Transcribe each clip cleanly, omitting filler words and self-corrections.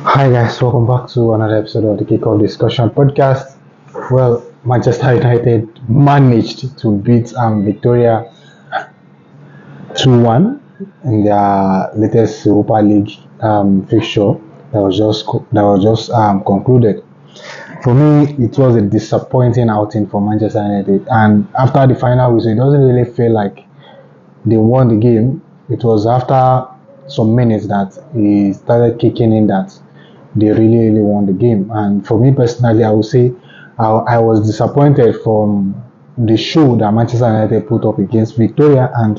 Hi guys, welcome back to another episode of the Kickoff Discussion podcast. Well, Manchester United managed to beat Victoria 2-1 in their latest Europa League fixture that was just concluded. For me, it was a disappointing outing for Manchester United, and after the final whistle, it doesn't really feel like they won the game. It was after some minutes that he started kicking in that they really won the game. And for me personally, I would say I was disappointed from the show that Manchester United put up against Victoria, and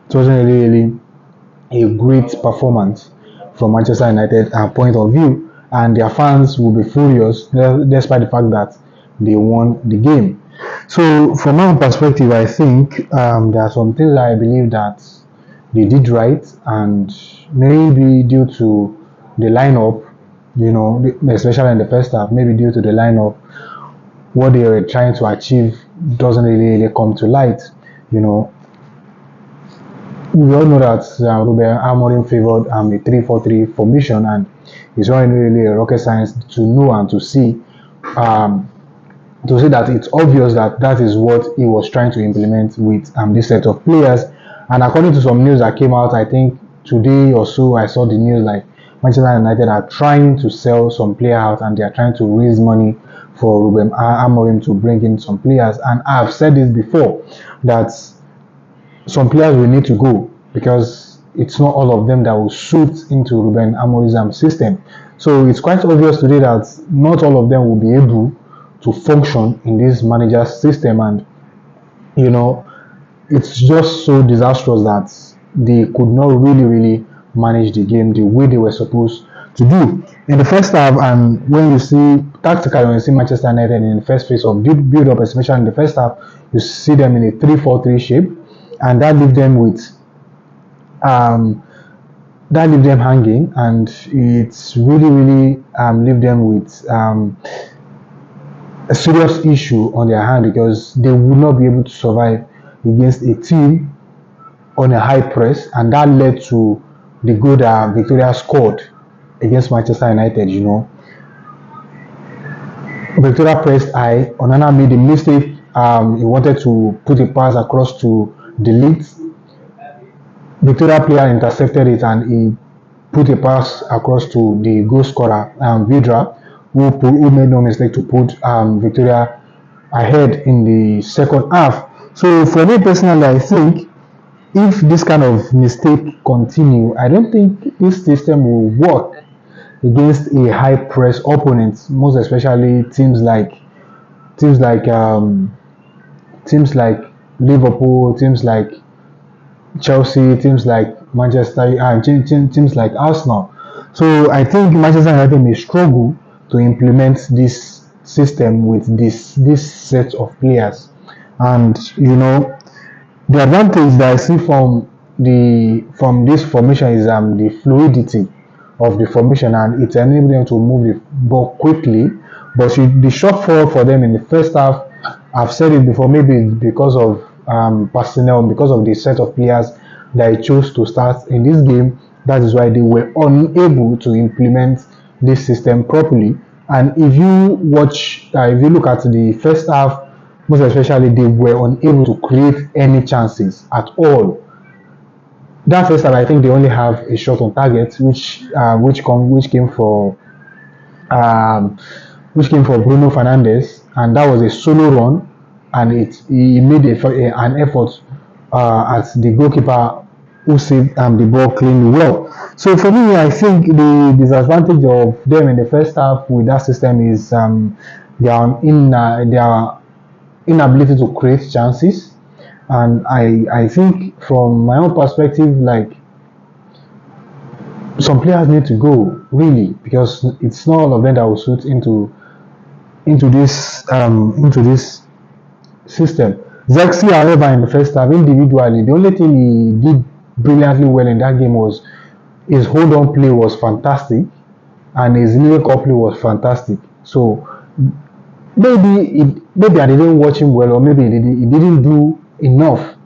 it wasn't really a great performance from Manchester United point of view. And their fans will be furious despite the fact that they won the game. So, from my perspective, I think there are some things that I believe that they did right, and maybe due to the lineup, especially in the first half, maybe due to the lineup, what they were trying to achieve doesn't really come to light. You know, we all know that Ruben Amorim favored a 3-4-3 formation, and it's not really a rocket science to know and um, to see that it's obvious that that is what he was trying to implement with this set of players. And according to some news that came out, I think today or so, I saw the news like Manchester United are trying to sell some player out, and they are trying to raise money for Ruben Amorim to bring in some players. And I've said this before that some players will need to go because it's not all of them that will suit into Ruben Amorim's system. So it's quite obvious today that not all of them will be able to function in this manager's system, and you know it's just so disastrous that they could not really manage the game the way they were supposed to do in the first half. And when you see tactically, when you see Manchester United in the first phase of build up, especially in the first half, you see them in a 3-4-3 shape, and um, that leave them hanging, and it's really leave them with a serious issue on their hand because they will not be able to survive against a team on a high press, and that led to the goal that Victoria scored against Manchester United. Victoria pressed high. Onana made a mistake. He wanted to put a pass across to delete. Victoria player intercepted it, and he put a pass across to the goal scorer, Vidra, who made no mistake to put Victoria ahead in the second half. So for me personally, I think if this kind of mistake continue, I don't think this system will work against a high press opponent, most especially teams like um, teams like Liverpool, teams like Chelsea, teams like Manchester, teams like Arsenal. So I think Manchester United may struggle to implement this system with this set of players. And the advantage that I see from this formation is the fluidity of the formation, and it's enabling them to move the ball quickly. But the shortfall for them in the first half, I've said it before, maybe it's because of personnel, because of the set of players that I chose to start in this game. That is why they were unable to implement this system properly. And if you look at the first half, most especially, they were unable to create any chances at all. That first half, I think they only have a shot on target, which came for um, Bruno Fernandes, and that was a solo run, and he made an effort at the goalkeeper who saved the ball cleanly well. So for me, I think the disadvantage of them in the first half with that system is their inability to create chances. And I think from my own perspective, like some players need to go really because it's not all of them that will suit into this system. Zexi, however, in the first half, individually, the only thing he did brilliantly well in that game was his hold on play was fantastic, and his link up play was fantastic. So maybe I didn't watch him well, or maybe he didn't do enough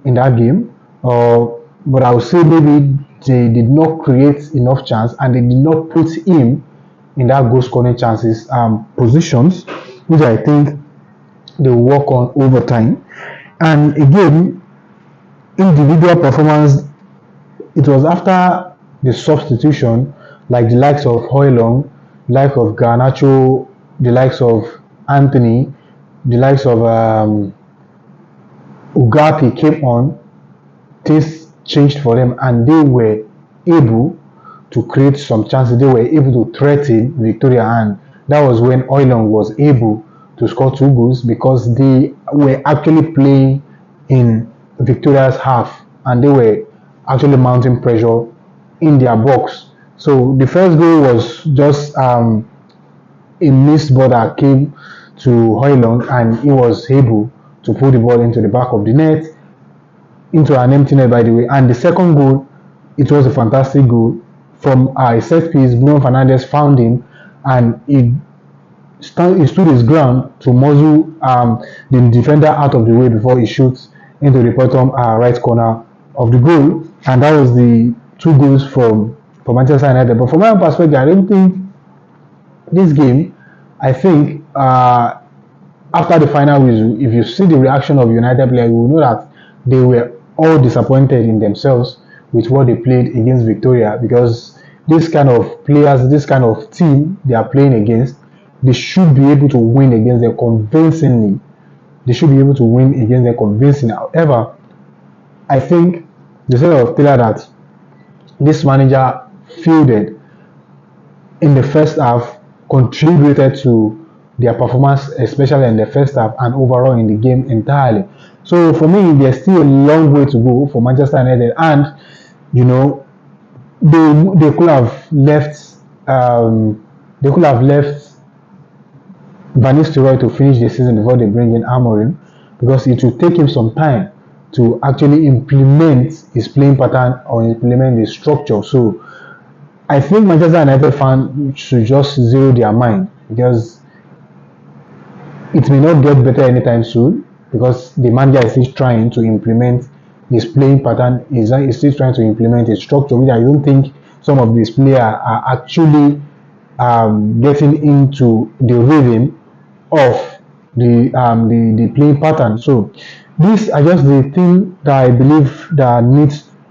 in that game, or but I would say maybe they did not create enough chance and they did not put him in that goal scoring chances positions, which I think they will work on over time. And again, individual performance, it was after the substitution, like the likes of Hojlund, the likes of Garnacho, the likes of Anthony, the likes of Ugapi came on, things changed for them and they were able to create some chances. They were able to threaten Victoria, and that was when Hojlund was able to score 2 goals because they were actually playing in Victoria's half and they were actually mounting pressure in their box. So the first goal was just a missed ball that came to Hojlund and he was able to put the ball into the back of the net, into an empty net by the way. And the second goal, it was a fantastic goal from a set piece. Bruno Fernandes found him and he stood his ground to muzzle the defender out of the way before he shoots into the bottom right corner of the goal. And that was the 2 goals for Manchester United. But from my own perspective, I don't think this game, I think after the final whistle, if you see the reaction of United players, you will know that they were all disappointed in themselves with what they played against Victoria, because this kind of players, this kind of team they are playing against, they should be able to win against them convincingly. They should be able to win against them convincingly. However, I think the set of player that this manager fielded in the first half contributed to their performance, especially in the first half and overall in the game entirely. So for me, there's still a long way to go for Manchester United, and you know they could have left Van Nistelrooy to finish the season before they bring in Amorim, because it will take him some time to actually implement his playing pattern or implement his structure. So I think Manchester United fans should just zero their mind, because it may not get better anytime soon, because the manager is still trying to implement his playing pattern, is still trying to implement his structure, which I don't think some of these players are actually getting into the rhythm of the playing pattern. So these are just the thing that I believe that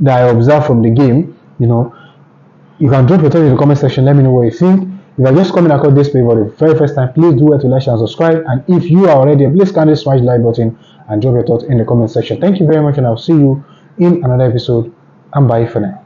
I observe from the game. You can drop your thoughts in the comment section. Let me know what you think. If you're just coming across this page for the very first time, please do well to like, share, and subscribe. And if you are already there, please kindly smash the like button and drop your thoughts in the comment section. Thank you very much, and I'll see you in another episode. And bye for now.